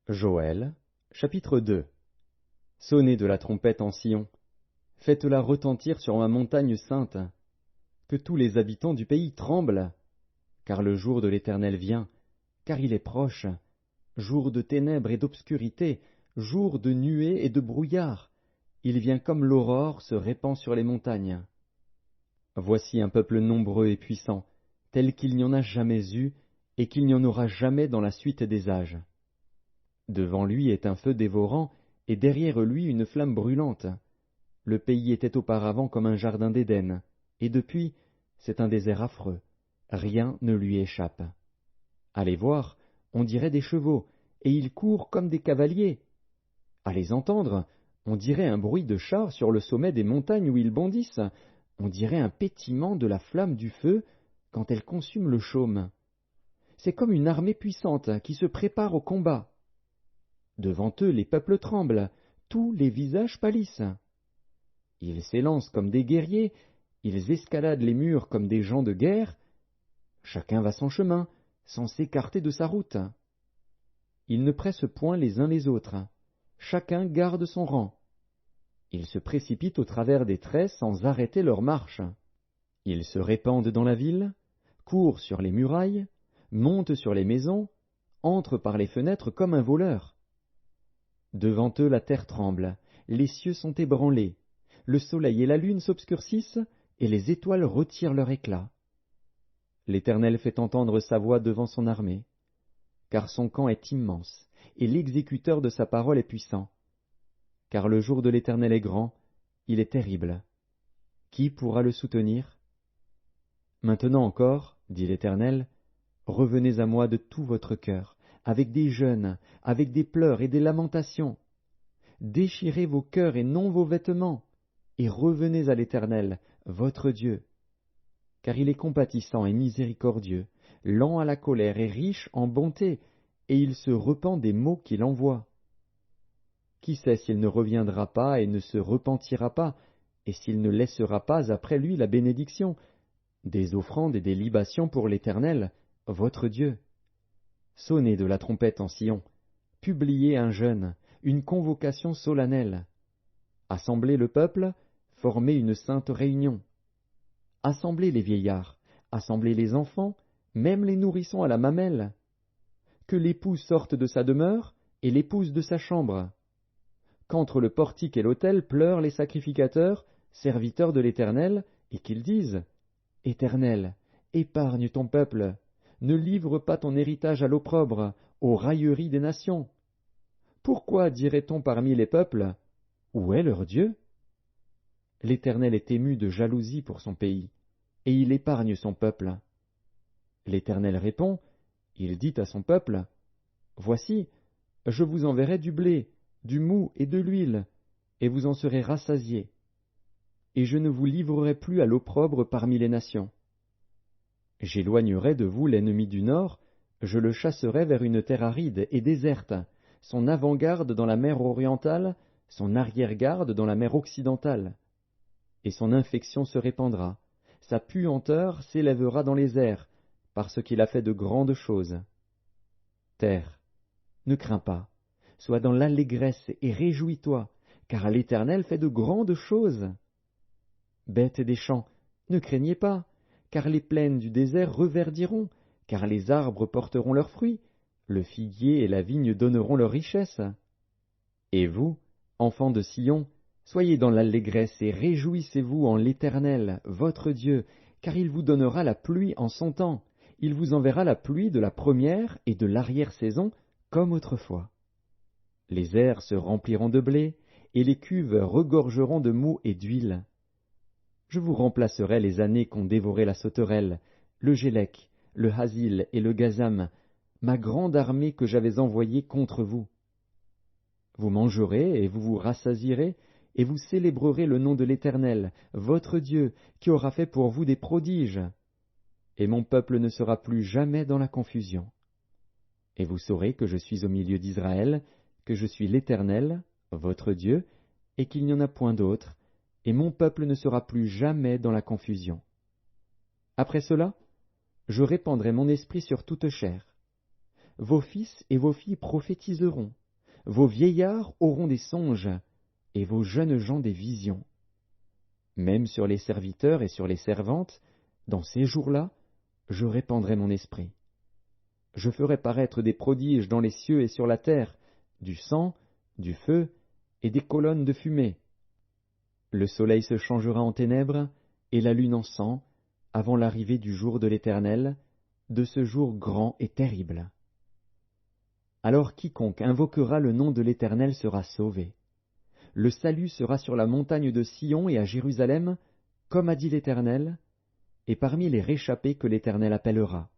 Joël, chapitre 2. Sonnez de la trompette en Sion, faites-la retentir sur ma montagne sainte, que tous les habitants du pays tremblent, car le jour de l'Éternel vient, car il est proche, jour de ténèbres et d'obscurité, jour de nuées et de brouillard, il vient comme l'aurore se répand sur les montagnes. Voici un peuple nombreux et puissant, tel qu'il n'y en a jamais eu, et qu'il n'y en aura jamais dans la suite des âges. Devant lui est un feu dévorant, et derrière lui une flamme brûlante. Le pays était auparavant comme un jardin d'Éden, et depuis, c'est un désert affreux. Rien ne lui échappe. À les voir, on dirait des chevaux, et ils courent comme des cavaliers. À les entendre, on dirait un bruit de chars sur le sommet des montagnes où ils bondissent. On dirait un pétillement de la flamme du feu quand elle consume le chaume. C'est comme une armée puissante qui se prépare au combat. Devant eux, les peuples tremblent, tous les visages pâlissent. Ils s'élancent comme des guerriers, ils escaladent les murs comme des gens de guerre. Chacun va son chemin, sans s'écarter de sa route. Ils ne pressent point les uns les autres, chacun garde son rang. Ils se précipitent au travers des traits sans arrêter leur marche. Ils se répandent dans la ville, courent sur les murailles, montent sur les maisons, entrent par les fenêtres comme un voleur. Devant eux la terre tremble, les cieux sont ébranlés, le soleil et la lune s'obscurcissent, et les étoiles retirent leur éclat. L'Éternel fait entendre sa voix devant son armée, car son camp est immense, et l'exécuteur de sa parole est puissant. Car le jour de l'Éternel est grand, il est terrible. Qui pourra le soutenir? Maintenant encore, dit l'Éternel, revenez à moi de tout votre cœur, avec des jeûnes, avec des pleurs et des lamentations. Déchirez vos cœurs et non vos vêtements, et revenez à l'Éternel, votre Dieu. Car il est compatissant et miséricordieux, lent à la colère et riche en bonté, et il se repent des maux qu'il envoie. Qui sait s'il ne reviendra pas et ne se repentira pas, et s'il ne laissera pas après lui la bénédiction, des offrandes et des libations pour l'Éternel, votre Dieu. Sonnez de la trompette en Sion, publiez un jeûne, une convocation solennelle. Assemblez le peuple, formez une sainte réunion. Assemblez les vieillards, assemblez les enfants, même les nourrissons à la mamelle. Que l'époux sorte de sa demeure et l'épouse de sa chambre. Qu'entre le portique et l'autel pleurent les sacrificateurs, serviteurs de l'Éternel, et qu'ils disent « Éternel, épargne ton peuple, ne livre pas ton héritage à l'opprobre, aux railleries des nations. Pourquoi dirait-on parmi les peuples, où est leur Dieu? L'Éternel est ému de jalousie pour son pays, et il épargne son peuple. L'Éternel répond, il dit à son peuple, Voici, je vous enverrai du blé, du mou et de l'huile, et vous en serez rassasiés. Et je ne vous livrerai plus à l'opprobre parmi les nations. J'éloignerai de vous l'ennemi du nord, je le chasserai vers une terre aride et déserte, son avant-garde dans la mer orientale, son arrière-garde dans la mer occidentale. Et son infection se répandra, sa puanteur s'élèvera dans les airs, parce qu'il a fait de grandes choses. Terre, ne crains pas, sois dans l'allégresse et réjouis-toi, car l'Éternel fait de grandes choses. Bêtes des champs, ne craignez pas, car les plaines du désert reverdiront, car les arbres porteront leurs fruits, le figuier et la vigne donneront leur richesse. Et vous, enfants de Sion, soyez dans l'allégresse et réjouissez-vous en l'Éternel, votre Dieu, car il vous donnera la pluie en son temps, il vous enverra la pluie de la première et de l'arrière-saison, comme autrefois. Les airs se rempliront de blé, et les cuves regorgeront de mou et d'huile. Je vous remplacerai les années qu'ont dévoré la sauterelle, le gélec, le hasil et le gazam, ma grande armée que j'avais envoyée contre vous. Vous mangerez et vous vous rassasierez, et vous célébrerez le nom de l'Éternel, votre Dieu, qui aura fait pour vous des prodiges. Et mon peuple ne sera plus jamais dans la confusion. Et vous saurez que je suis au milieu d'Israël, que je suis l'Éternel, votre Dieu, et qu'il n'y en a point d'autre, et mon peuple ne sera plus jamais dans la confusion. Après cela, je répandrai mon esprit sur toute chair. vos fils et vos filles prophétiseront, vos vieillards auront des songes, et vos jeunes gens des visions. Même sur les serviteurs et sur les servantes, dans ces jours-là, je répandrai mon esprit. Je ferai paraître des prodiges dans les cieux et sur la terre, du sang, du feu et des colonnes de fumée. Le soleil se changera en ténèbres et la lune en sang, avant l'arrivée du jour de l'Éternel, de ce jour grand et terrible. Alors quiconque invoquera le nom de l'Éternel sera sauvé. Le salut sera sur la montagne de Sion et à Jérusalem, comme a dit l'Éternel, et parmi les réchappés que l'Éternel appellera.